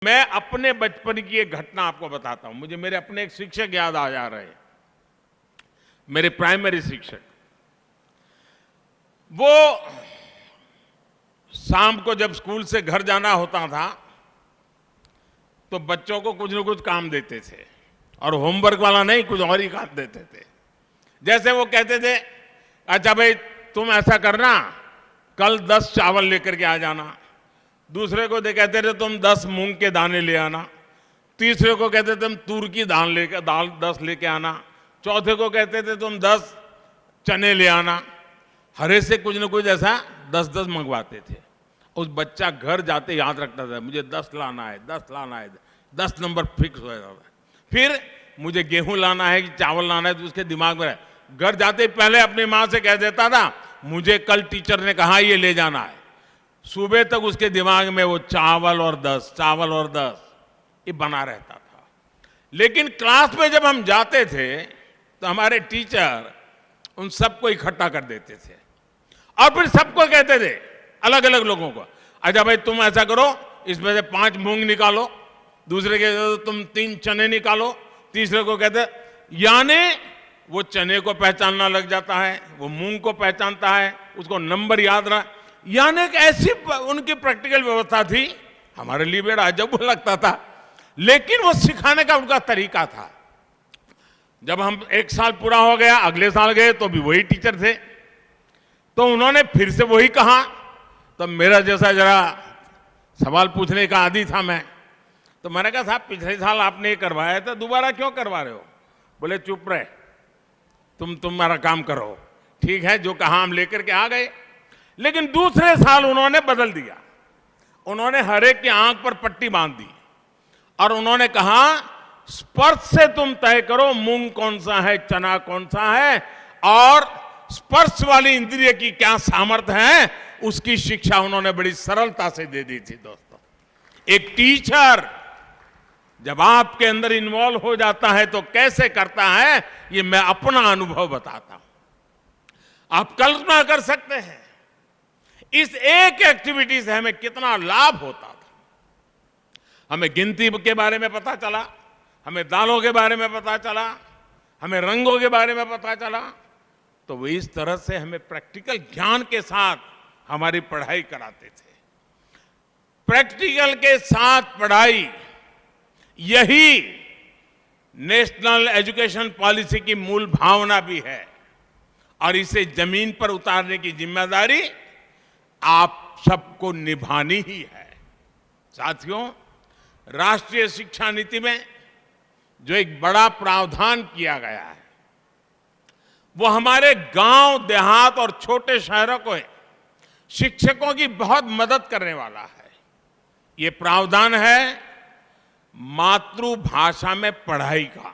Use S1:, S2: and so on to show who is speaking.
S1: मैं अपने बचपन की एक घटना आपको बताता हूं। मुझे मेरे अपने एक शिक्षक याद आ जा रहे हैं, मेरे प्राइमरी शिक्षक। वो शाम को जब स्कूल से घर जाना होता था तो बच्चों को कुछ न कुछ काम देते थे, और होमवर्क वाला नहीं, कुछ और ही काम देते थे। जैसे वो कहते थे, अच्छा भाई तुम ऐसा करना, कल 10 चावल लेकर के आ जाना। दूसरे को कहते थे तुम 10 मूंग के दाने ले आना। तीसरे को कहते थे तुम तूर की दाल 10 लेके आना। चौथे को कहते थे तुम 10 चने ले आना। हरे से कुछ न कुछ ऐसा 10-10 मंगवाते थे। उस बच्चा घर जाते याद रखता था, मुझे 10 लाना है, 10 लाना है, 10 नंबर फिक्स हो जाता था। फिर मुझे गेहूं लाना है कि चावल लाना है, तो उसके दिमाग में घर जाते पहले अपनी माँ से कह देता था, मुझे कल टीचर ने कहा ये ले जाना है। सुबह तक उसके दिमाग में वो चावल और 10 ये बना रहता था। लेकिन क्लास में जब हम जाते थे तो हमारे टीचर उन सबको इकट्ठा कर देते थे और फिर सबको कहते थे, अलग अलग लोगों को, अच्छा भाई तुम ऐसा करो, इसमें से 5 मूंग निकालो। दूसरे के तुम 3 चने निकालो। तीसरे को कहते, यानी वो चने को पहचानना लग जाता है, वो मूंग को पहचानता है, उसको नंबर याद रहा। यानी एक ऐसी उनकी प्रैक्टिकल व्यवस्था थी, हमारे लिए बड़ा अजब लगता था, लेकिन वो सिखाने का उनका तरीका था। जब हम 1 साल पूरा हो गया, अगले साल गए तो भी वही टीचर थे, तो उन्होंने फिर से वही कहा। तो मेरा जैसा जरा सवाल पूछने का आदी था मैं, तो मैंने कहा साहब पिछले साल आपने ये करवाया था, दोबारा क्यों करवा रहे हो? बोले चुप रहे, तुम्हारा काम करो। ठीक है, जो कहा हम लेकर के आ गए। लेकिन दूसरे साल उन्होंने बदल दिया। उन्होंने हर एक की आंख पर पट्टी बांध दी और उन्होंने कहा, स्पर्श से तुम तय करो मूंग कौन सा है, चना कौन सा है, और स्पर्श वाली इंद्रिय की क्या सामर्थ्य है, उसकी शिक्षा उन्होंने बड़ी सरलता से दे दी थी। दोस्तों, एक टीचर जब आपके अंदर इन्वॉल्व हो जाता है तो कैसे करता है, ये मैं अपना अनुभव बताता हूं। आप कल्पना कर सकते हैं इस एक एक्टिविटी से हमें कितना लाभ होता था। हमें गिनती के बारे में पता चला, हमें दालों के बारे में पता चला, हमें रंगों के बारे में पता चला। तो वो इस तरह से हमें प्रैक्टिकल ज्ञान के साथ हमारी पढ़ाई कराते थे। प्रैक्टिकल के साथ पढ़ाई, यही नेशनल एजुकेशन पॉलिसी की मूल भावना भी है, और इसे जमीन पर उतारने की जिम्मेदारी आप सबको निभानी ही है। साथियों, राष्ट्रीय शिक्षा नीति में जो एक बड़ा प्रावधान किया गया है, वो हमारे गांव, देहात और छोटे शहरों को शिक्षकों की बहुत मदद करने वाला है। ये प्रावधान है मातृभाषा में पढ़ाई का।